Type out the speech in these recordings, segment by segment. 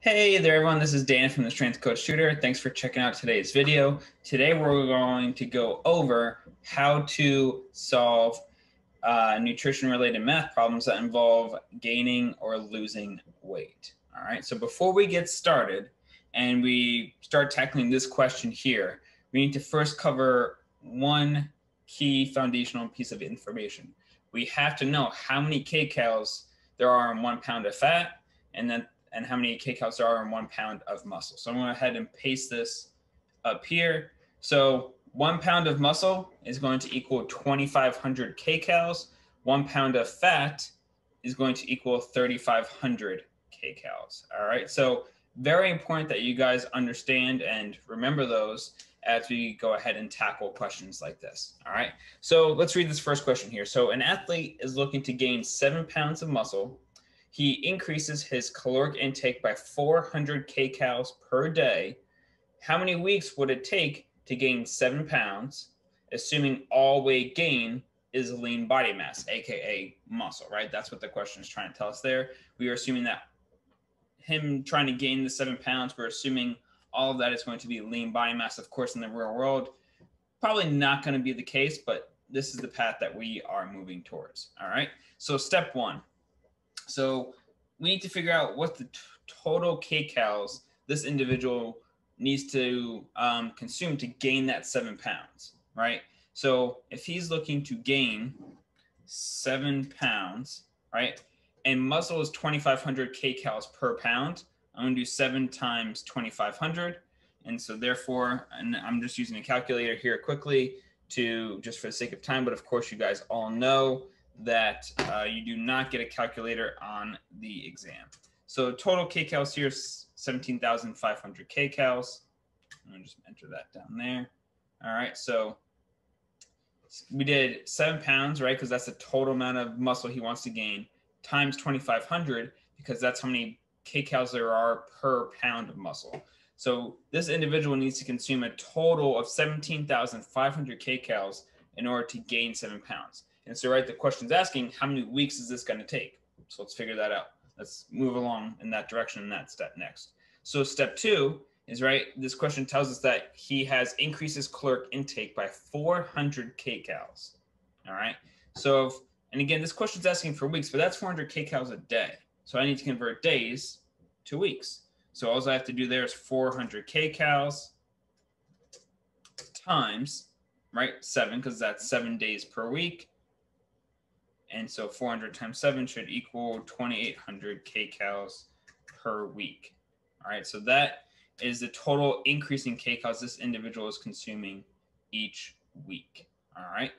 Hey there everyone, this is Dan from the Strength Coach Tutor. Thanks for checking out today's video. Today we're going to go over how to solve nutrition related math problems that involve gaining or losing weight. All right, so before we get started and we start tackling this question here, we need to first cover one key foundational piece of information. We have to know how many kcals there are in 1 pound of fat, and how many kcals there are in 1 pound of muscle. So I'm going to go ahead and paste this up here. So 1 pound of muscle is going to equal 2,500 kcals. 1 pound of fat is going to equal 3,500 kcals. All right. So very important that you guys understand and remember those as we go ahead and tackle questions like this. All right. So let's read this first question here. So an athlete is looking to gain 7 pounds of muscle. He increases his caloric intake by 400 kcals per day. How many weeks would it take to gain 7 pounds, assuming all weight gain is lean body mass, aka muscle, right? That's what the question is trying to tell us there. We are assuming that him trying to gain the 7 pounds, we're assuming all of that is going to be lean body mass. Of course, in the real world, probably not going to be the case, but this is the path that we are moving towards. All right. So step one. So we need to figure out what the total kcals this individual needs to consume to gain that 7 pounds, right? So if he's looking to gain 7 pounds, right, and muscle is 2,500 kcals per pound, I'm going to do 7 times 2,500. And so therefore, and I'm just using a calculator here quickly to just for the sake of time, but of course you guys all know that you do not get a calculator on the exam. So total kcals here is 17,500 kcals. I'm gonna just enter that down there. All right, so we did 7 pounds, right? Because that's the total amount of muscle he wants to gain, times 2,500, because that's how many kcals there are per pound of muscle. So this individual needs to consume a total of 17,500 kcals in order to gain 7 pounds. And so, right, the question's asking, how many weeks is this going to take? So let's figure that out. Let's move along in that direction in that step next. So step two is, right, this question tells us that he has increased his caloric intake by 400 kcals. All right. So, and again, this question's asking for weeks, but that's 400 kcals a day. So I need to convert days to weeks. So all I have to do there is 400 kcals times, right, 7, because that's 7 days per week. And so 400 times 7 should equal 2,800 kcals per week. All right, so that is the total increase in kcals this individual is consuming each week. All right,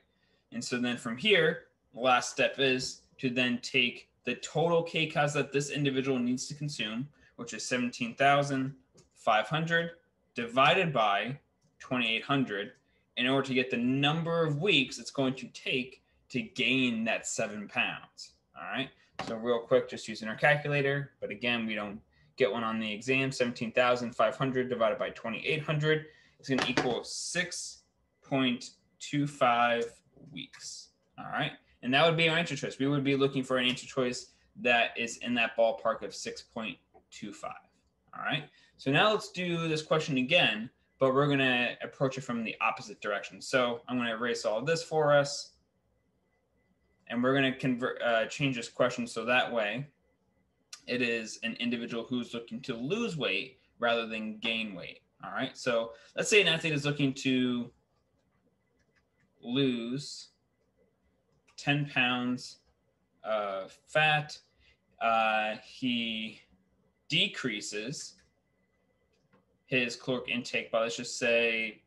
and so then from here, the last step is to then take the total kcals that this individual needs to consume, which is 17,500 divided by 2,800 in order to get the number of weeks it's going to take to gain that 7 pounds. All right. So real quick, just using our calculator, but again, we don't get one on the exam. 17,500 divided by 2,800 is going to equal 6.25 weeks. All right. And that would be our answer choice. We would be looking for an answer choice that is in that ballpark of 6.25. All right. So now let's do this question again, but we're going to approach it from the opposite direction. So I'm going to erase all of this for us. And we're going to change this question so that way it is an individual who's looking to lose weight rather than gain weight. All right. So let's say an athlete is looking to lose 10 pounds of fat. He decreases his caloric intake by, let's just say,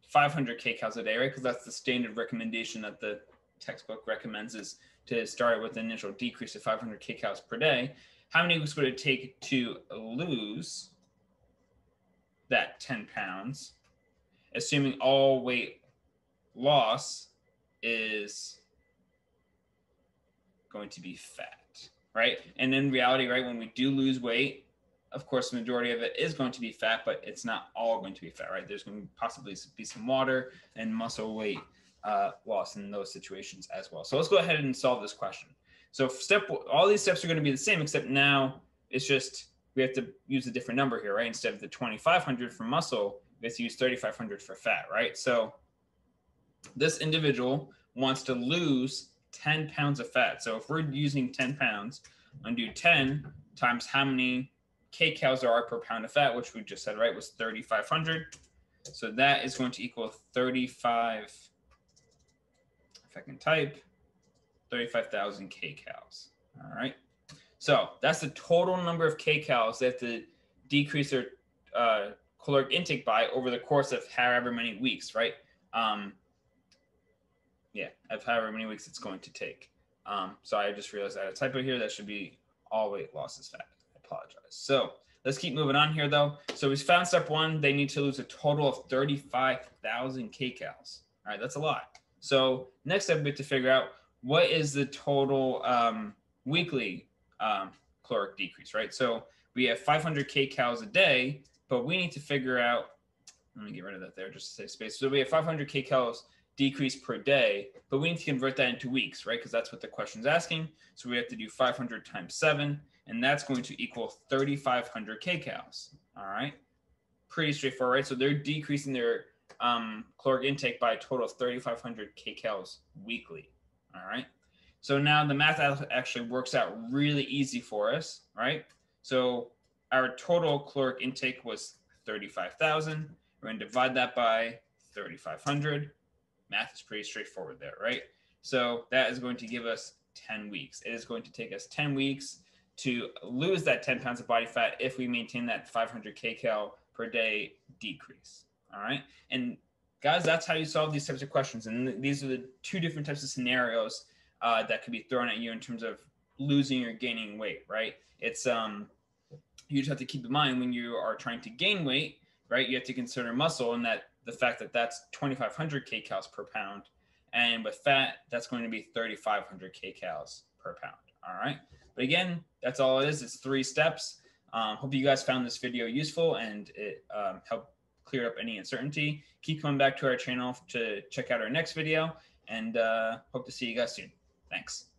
500 kcals a day, right? Because that's the standard recommendation that the textbook recommends, is to start with an initial decrease of 500 kcals per day. How many weeks would it take to lose that 10 pounds, assuming all weight loss is going to be fat, right? And in reality, right, when we do lose weight, of course, the majority of it is going to be fat, but it's not all going to be fat, right? There's going to possibly be some water and muscle weight loss in those situations as well. So let's go ahead and solve this question. So all these steps are going to be the same, except now it's just we have to use a different number here, right? Instead of the 2,500 for muscle, we have to use 3,500 for fat, right? So this individual wants to lose 10 pounds of fat. So if we're using 10 pounds, I'm going to do 10 times how many kcals there are per pound of fat, which we just said, right, was 3,500. So that is going to equal 35, if I can type, 35,000 kcals. All right. So that's the total number of kcals they have to decrease their caloric intake by over the course of however many weeks, right? Yeah, of however many weeks it's going to take. So I just realized I had a typo here. That should be all weight loss is fat. I apologize. So let's keep moving on here, though. So we found step one. They need to lose a total of 35,000 kcals. All right, that's a lot. So next step, we have to figure out what is the total weekly caloric decrease, right? So we have 500 kcals a day, but we need to figure out, let me get rid of that there just to save space. So we have 500 kcals decrease per day, but we need to convert that into weeks, right? Because that's what the question's asking. So we have to do 500 times 7, and that's going to equal 3,500 kcals. All right, pretty straightforward, right? So they're decreasing their caloric intake by a total of 3,500 kcals weekly. All right. So now the math actually works out really easy for us, right? So our total caloric intake was 35,000. We're going to divide that by 3,500. Math is pretty straightforward there, right? So that is going to give us 10 weeks. It is going to take us 10 weeks to lose that 10 pounds of body fat if we maintain that 500 kcal per day decrease. All right. And guys, that's how you solve these types of questions. And these are the two different types of scenarios that could be thrown at you in terms of losing or gaining weight, right? It's you just have to keep in mind when you are trying to gain weight, right? You have to consider muscle and that the fact that that's 2,500 kcals per pound, and with fat, that's going to be 3,500 kcals per pound. All right. But again, that's all it is. It's 3 steps. Hope you guys found this video useful and it helped clear up any uncertainty. Keep coming back to our channel to check out our next video, and hope to see you guys soon. Thanks.